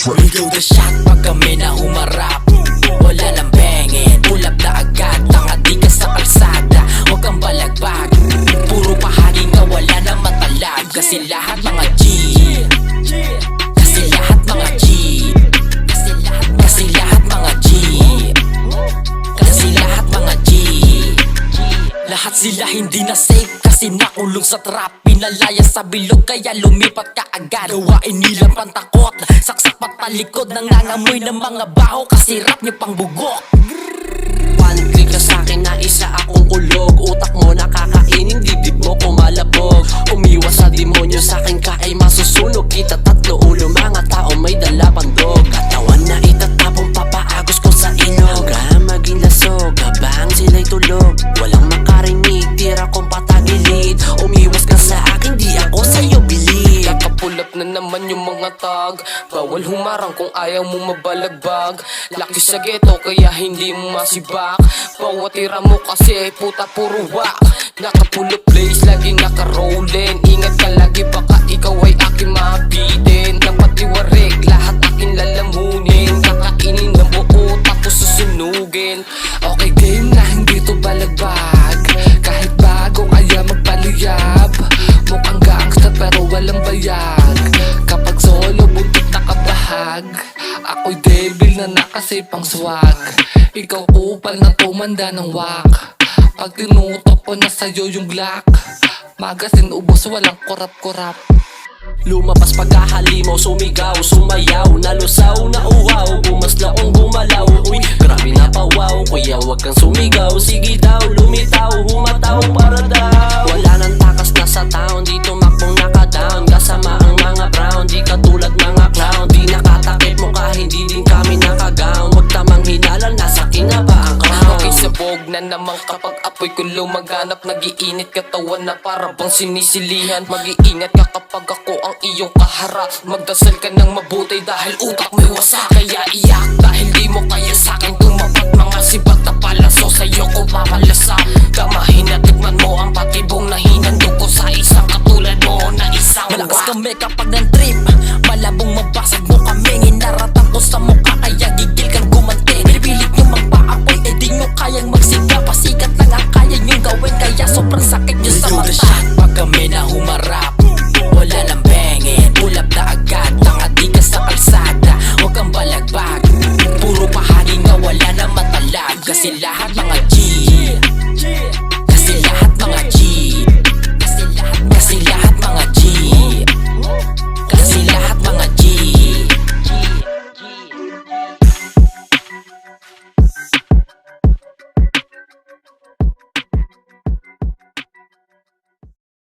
We do the shot pag kami na humarap. Wala nang bengin, ulap na agad. Tanga di ka sa kalsada, huwag kang balagbag. Puro pahaging na wala nang matalag. Kasi lahat mga G, kasi lahat mga G, kasi lahat mga G, kasi lahat mga G. Lahat sila hindi na safe kasi nakulong sa trap. Pinalaya sa bilog kaya lumipat ka agad. Gawain nilang pantakot, saksak patalikod. Nangangamoy ng mga baho kasi rap niyo pang bugok. One click ka sa'kin na isa akong kulog. Utak mo nakakainin, dibdib mo kumalabog. Umiwas sa demonyo sa'kin ka ay masusunog. Kita tatlo ulo mga tao may dala pandog. Katawan na itatapong papaagos ko sa inog. Maging lasog habang sila'y tulog. Walang makarinig, tira kong patagilid. Umiwas ka sa akin, di ako sa'yo bilib. Nakapulap na naman yung mga tag. Bawal humarang kung ayaw mo mabalagbag. Laki sa ghetto kaya hindi mo masibak. Bawat tira mo kasi puta puro wak. Nakapulap place, laging nakarollin. Ingat ka lagi baka ikaw ay aking mabitin. Dapat iwarik, lahat aking lalamunin. Kakainin ng buo tapos susunugin. Okay game na hindi to balagbag. Kahit bago kaya magpaliyab. Mukhang gangster pero walang bayag. Kapag solo buntot nakabahag. Ako'y devil na nakasipang swag. Ikaw upal na tumanda ng wak. Pag tinutok ko na sa'yo yung glock. Magasin ubos walang korap-korap. Lumabas pagkahalimaw, sumigaw, sumayaw. Nalusaw, nauwaw, bumaslaong bumalaw. Uy, grabe na pawaw, kuya wag kang sumigaw. Sige daw, lumitaw, humataw para daw. Wala nang takas na sa town, di tumakbong naka-down. Kasama ang mga brown, di katulad mga clown. Di nakatakip mukha, hindi din kami naka-gown. Wag tamang hinala, nasa kinaba ang crown. Okay sabog na naman kapag apoy ko lumaganap. Nag-iinit katawan na para bang sinisilihan. Mag-iingat ka kapag ako ang iyong kaharap. Magdasal ka ng mabuti dahil utak mo'y wasak. Kaya iyak dahil di mo kaya sa'kin tumapat. Mga sibat na palaso sa'yo ko papalasap. Kamahin at tikman mo ang patibong na hinandog ko sa isang katulad mo na isang Malakas wak. kami kapag ng trip. Malabong mabasag mo kami. Inaratang ko sa mukha kaya gigil kang gumanti. Pinipilit nyo magpaapoy eh di nyo kayang magsiga. Pasikat lang ang kaya nyo gawin kaya sobrang sakit nyo sa mata. Pag kami na humarap, wala nang bengin, ulap na agad. Tanga di ka sa kalsada, huwag kang balagbag. Puro pahangin na wala na matalag. Kasi lahat mga G,